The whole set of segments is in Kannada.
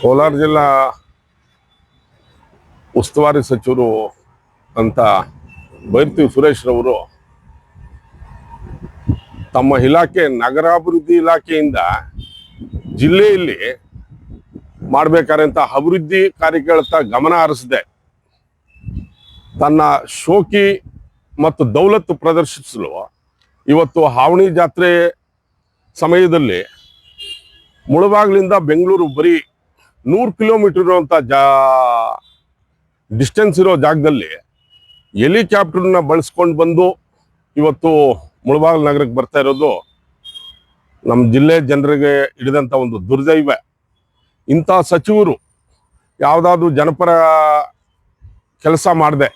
ಕೋಲಾರ ಜಿಲ್ಲಾ ಉಸ್ತುವಾರಿ ಸಚಿವರು ಅಂತ ಬೈರ್ತಿ ಸುರೇಶ್ ರವರು ತಮ್ಮ ಇಲಾಖೆ ನಗರಾಭಿವೃದ್ಧಿ ಇಲಾಖೆಯಿಂದ ಜಿಲ್ಲೆಯಲ್ಲಿ ಮಾಡಬೇಕಾದಂಥ ಅಭಿವೃದ್ಧಿ ಕಾರ್ಯಗಳತ್ತ ಗಮನ ಹರಿಸದೆ ತನ್ನ ಶೋಕಿ ಮತ್ತು ದೌಲತ್ತು ಪ್ರದರ್ಶಿಸಲು ಇವತ್ತು ಹಾವಣಿ ಜಾತ್ರೆ ಸಮಯದಲ್ಲಿ ಮುಳಬಾಗಿಲಿಂದ ಬೆಂಗಳೂರು ಬರೀ 100 ಕಿಲೋಮೀಟರ್ ಇರುವಂಥ ಡಿಸ್ಟೆನ್ಸ್ ಇರೋ ಜಾಗದಲ್ಲಿ ಹೆಲಿಕಾಪ್ಟರ್ನ ಬಳಸ್ಕೊಂಡು ಬಂದು ಇವತ್ತು ಮುಳಬಾಗಿಲು ನಗರಕ್ಕೆ ಬರ್ತಾ ಇರೋದು ನಮ್ಮ ಜಿಲ್ಲೆ ಜನರಿಗೆ ಹಿಡಿದಂಥ ಒಂದು ದುರ್ದೈವ. ಇಂಥ ಸಚಿವರು ಯಾವುದಾದ್ರೂ ಜನಪರ ಕೆಲಸ ಮಾಡದೆ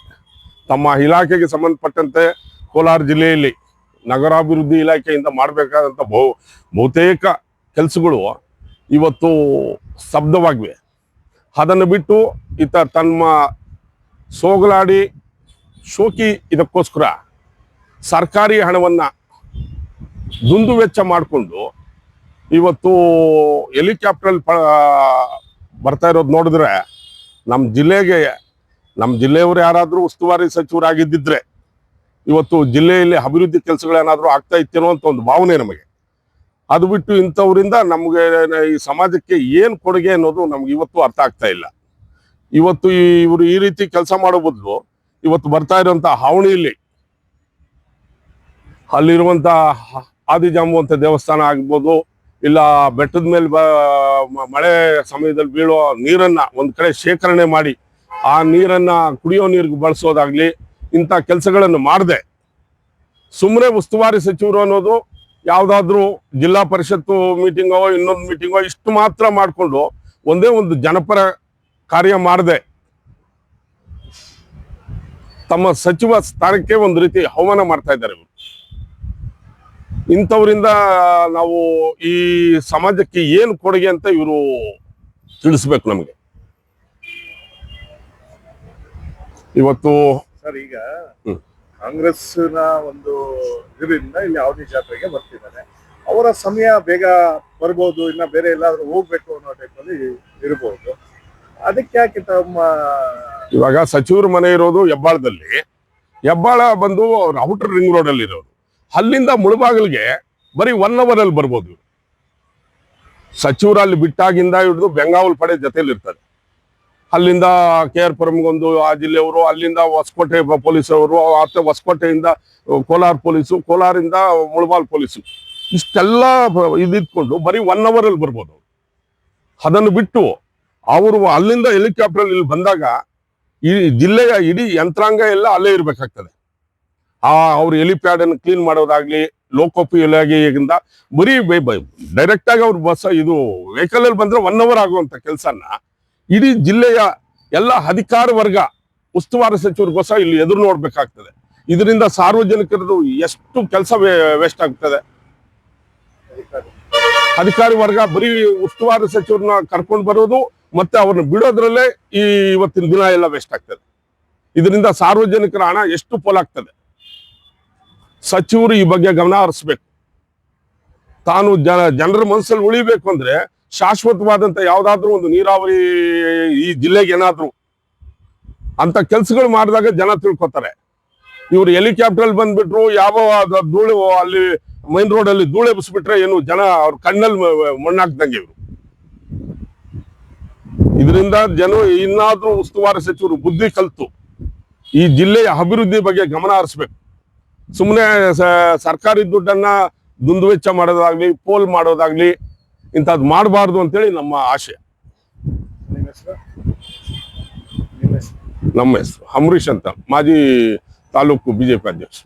ತಮ್ಮ ಇಲಾಖೆಗೆ ಸಂಬಂಧಪಟ್ಟಂತೆ ಕೋಲಾರ ಜಿಲ್ಲೆಯಲ್ಲಿ ನಗರಾಭಿವೃದ್ಧಿ ಇಲಾಖೆಯಿಂದ ಮಾಡಬೇಕಾದಂಥ ಬಹುತೇಕ ಕೆಲಸಗಳು ಇವತ್ತು ಸ್ತಬ್ಧವಾಗಿವೆ. ಅದನ್ನು ಬಿಟ್ಟು ಈತ ತಮ್ಮ ಸೋಗಲಾಡಿ ಶೋಕಿ ಇದಕ್ಕೋಸ್ಕರ ಸರ್ಕಾರಿ ಹಣವನ್ನು ದುಂದು ವೆಚ್ಚ ಮಾಡಿಕೊಂಡು ಇವತ್ತು ಹೆಲಿಕಾಪ್ಟ್ರಲ್ಲಿ ಬರ್ತಾ ಇರೋದು ನೋಡಿದ್ರೆ ನಮ್ಮ ಜಿಲ್ಲೆಯವರು ಯಾರಾದರೂ ಉಸ್ತುವಾರಿ ಸಚಿವರಾಗಿದ್ದಿದ್ರೆ ಇವತ್ತು ಜಿಲ್ಲೆಯಲ್ಲಿ ಅಭಿವೃದ್ಧಿ ಕೆಲಸಗಳೇನಾದರೂ ಆಗ್ತಾ ಇತ್ತೇನೋ ಅಂತ ಒಂದು ಭಾವನೆ ನಮಗೆ. ಅದು ಬಿಟ್ಟು ಇಂಥವರಿಂದ ನಮಗೆ ಈ ಸಮಾಜಕ್ಕೆ ಏನು ಕೊಡುಗೆ ಅನ್ನೋದು ನಮ್ಗೆ ಇವತ್ತು ಅರ್ಥ ಆಗ್ತಾ ಇಲ್ಲ. ಇವತ್ತು ಇವರು ಈ ರೀತಿ ಕೆಲಸ ಮಾಡೋ ಬದಲು ಇವತ್ತು ಬರ್ತಾ ಇರುವಂಥ ಹಾವಣಿಯಲ್ಲಿ ಅಲ್ಲಿರುವಂಥ ಆದಿಜಾಂಬುವಂಥ ದೇವಸ್ಥಾನ ಆಗ್ಬೋದು, ಇಲ್ಲ ಬೆಟ್ಟದ ಮೇಲೆ ಮಳೆ ಸಮಯದಲ್ಲಿ ಬೀಳೋ ನೀರನ್ನ ಒಂದು ಕಡೆ ಶೇಖರಣೆ ಮಾಡಿ ಆ ನೀರನ್ನ ಕುಡಿಯೋ ನೀರಿಗೆ ಬಳಸೋದಾಗ್ಲಿ, ಇಂಥ ಕೆಲಸಗಳನ್ನು ಮಾಡದೆ ಸುಮ್ಮನೆ ಉಸ್ತುವಾರಿ ಸಚಿವರು ಅನ್ನೋದು ಯಾವುದಾದ್ರೂ ಜಿಲ್ಲಾ ಪರಿಷತ್ತು ಮೀಟಿಂಗೋ ಇನ್ನೊಂದು ಮೀಟಿಂಗೋ ಇಷ್ಟು ಮಾತ್ರ ಮಾಡಿಕೊಂಡು ಒಂದೇ ಒಂದು ಜನಪರ ಕಾರ್ಯ ಮಾಡದೆ ತಮ್ಮ ಸಚಿವ ಸ್ಥಾನಕ್ಕೆ ಒಂದು ರೀತಿ ಅವಮಾನ ಮಾಡ್ತಾ ಇದ್ದಾರೆ ಇವರು. ಇಂಥವರಿಂದ ನಾವು ಈ ಸಮಾಜಕ್ಕೆ ಏನು ಕೊಡುಗೆ ಅಂತ ಇವರು ತಿಳಿಸ್ಬೇಕು ನಮಗೆ. ಇವತ್ತು ಸರ್, ಈಗ ಕಾಂಗ್ರೆಸ್ನ ಒಂದು ಇದರಿಂದ ಇಲ್ಲಿ ಅವಧಿ ಜಾತ್ರೆಗೆ ಬರ್ತಿದ್ದಾರೆ. ಅವರ ಸಮಯ ಬೇಗ ಬರ್ಬೋದು, ಇನ್ನ ಬೇರೆ ಎಲ್ಲಾದ್ರೂ ಹೋಗ್ಬೇಕು ಅನ್ನೋ ಟೈಪಲ್ಲಿ ಇರ್ಬೋದು. ಅದಕ್ಕೆ ಯಾಕೆ ತಮ್ಮ ಇವಾಗ ಸಚಿವರ ಮನೆ ಇರೋದು ಹೆಬ್ಬಾಳದಲ್ಲಿ, ಹೆಬ್ಬಾಳ ಬಂದು ಅವ್ರ ಔಟರ್ ರಿಂಗ್ ರೋಡ್ ಅಲ್ಲಿ ಇರೋದು. ಅಲ್ಲಿಂದ ಮುಳಬಾಗಿಲಿಗೆ ಬರೀ 1 hour ಅಲ್ಲಿ ಬರ್ಬೋದು. ಸಚಿವರಲ್ಲಿ ಬಿಟ್ಟಾಗಿಂದ ಹಿಡಿದು ಬೆಂಗಾವಲ್ ಪಡೆ ಜೊತೆಲಿ ಇರ್ತಾರೆ. ಅಲ್ಲಿಂದ KR ಪುರಂಗೊಂದು ಆ ಜಿಲ್ಲೆಯವರು, ಅಲ್ಲಿಂದ ಹೊಸಕೋಟೆ ಪೊಲೀಸವರು, ಮತ್ತೆ ಹೊಸಕೋಟೆಯಿಂದ ಕೋಲಾರ ಪೊಲೀಸು, ಕೋಲಾರಿಂದ ಮುಳಬಾಲ್ ಪೊಲೀಸು, ಇಷ್ಟೆಲ್ಲ ಇದಿಟ್ಕೊಂಡು ಬರೀ 1 hour ಅಲ್ಲಿ ಬರ್ಬೋದು. ಅದನ್ನು ಬಿಟ್ಟು ಅವರು ಅಲ್ಲಿಂದ ಹೆಲಿಕಾಪ್ಟರ್ ಇಲ್ಲಿ ಬಂದಾಗ ಈ ಜಿಲ್ಲೆಯ ಇಡೀ ಯಂತ್ರಾಂಗ ಎಲ್ಲ ಅಲ್ಲೇ ಇರ್ಬೇಕಾಗ್ತದೆ. ಅವ್ರು ಹೆಲಿಪ್ಯಾಡ್ ಅನ್ನು ಕ್ಲೀನ್ ಮಾಡೋದಾಗ್ಲಿ, ಲೋಕೋಪಯೋಗಿಯಿಂದ ಬರೀ ಡೈರೆಕ್ಟ್ ಆಗಿ ಅವ್ರು ಬಸ್ ಇದು ವೆಹಿಕಲ್ ಅಲ್ಲಿ ಬಂದ್ರೆ 1 hour ಆಗುವಂತ ಕೆಲಸನ ಇಡೀ ಜಿಲ್ಲೆಯ ಎಲ್ಲ ಅಧಿಕಾರ ವರ್ಗ ಉಸ್ತುವಾರಿ ಸಚಿವರಿಗೋಸ್ಕರ ಇಲ್ಲಿ ಎದುರು ನೋಡ್ಬೇಕಾಗ್ತದೆ. ಇದರಿಂದ ಸಾರ್ವಜನಿಕರದು ಎಷ್ಟು ಕೆಲಸ ವೇಸ್ಟ್ ಆಗ್ತದೆ. ಅಧಿಕಾರಿ ವರ್ಗ ಬರೀ ಉಸ್ತುವಾರಿ ಸಚಿವರನ್ನ ಕರ್ಕೊಂಡು ಬರೋದು ಮತ್ತೆ ಅವ್ರನ್ನ ಬಿಡೋದ್ರಲ್ಲೇ ಇವತ್ತಿನ ದಿನ ಎಲ್ಲ ವೇಸ್ಟ್ ಆಗ್ತದೆ. ಇದರಿಂದ ಸಾರ್ವಜನಿಕರ ಹಣ ಎಷ್ಟು ಪೋಲಾಗ್ತದೆ. ಸಚಿವರು ಈ ಬಗ್ಗೆ ಗಮನ ಹರಿಸ್ಬೇಕು. ತಾನು ಜನರ ಮನಸ್ಸಲ್ಲಿ ಉಳಿಬೇಕು ಅಂದ್ರೆ ಶಾಶ್ವತವಾದಂತ ಯಾವ್ದಾದ್ರು ಒಂದು ನೀರಾವರಿ ಈ ಜಿಲ್ಲೆಗೆ ಏನಾದ್ರು ಅಂತ ಕೆಲ್ಸಗಳು ಮಾಡಿದಾಗ ಜನ ತಿಳ್ಕೊತಾರೆ. ಇವ್ರು ಹೆಲಿಕಾಪ್ಟರ್ ಬಂದ್ಬಿಟ್ರು, ಯಾವ ಧೂಳು ಅಲ್ಲಿ ಮೈನ್ ರೋಡ್ ಅಲ್ಲಿ ಧೂಳು ಎಬ್ಬಿಸ್ಬಿಟ್ರೆ ಏನು ಜನ ಅವ್ರ ಕಣ್ಣಲ್ಲಿ ಮಣ್ಣಾಕ್ದಂಗೆ ಇವರು. ಇದರಿಂದ ಇನ್ನಾದ್ರೂ ಉಸ್ತುವಾರಿ ಸಚಿವರು ಬುದ್ಧಿ ಕಲ್ತು ಈ ಜಿಲ್ಲೆಯ ಅಭಿವೃದ್ಧಿ ಬಗ್ಗೆ ಗಮನ ಹರಿಸ್ಬೇಕು. ಸುಮ್ಮನೆ ಸರ್ಕಾರಿ ದುಡ್ಡನ್ನ ದುಂದು ವೆಚ್ಚ ಮಾಡೋದಾಗ್ಲಿ, ಪೋಲ್ ಮಾಡೋದಾಗ್ಲಿ ಇಂಥದ್ದು ಮಾಡಬಾರ್ದು ಅಂತೇಳಿ ನಮ್ಮ ಆಶಯ. ನಮ್ಮ ಹೆಸರು ಅಂಬರೀಶ್ ಅಂತ, ಮಾಜಿ ತಾಲೂಕು ಬಿಜೆಪಿ ಅಧ್ಯಕ್ಷ.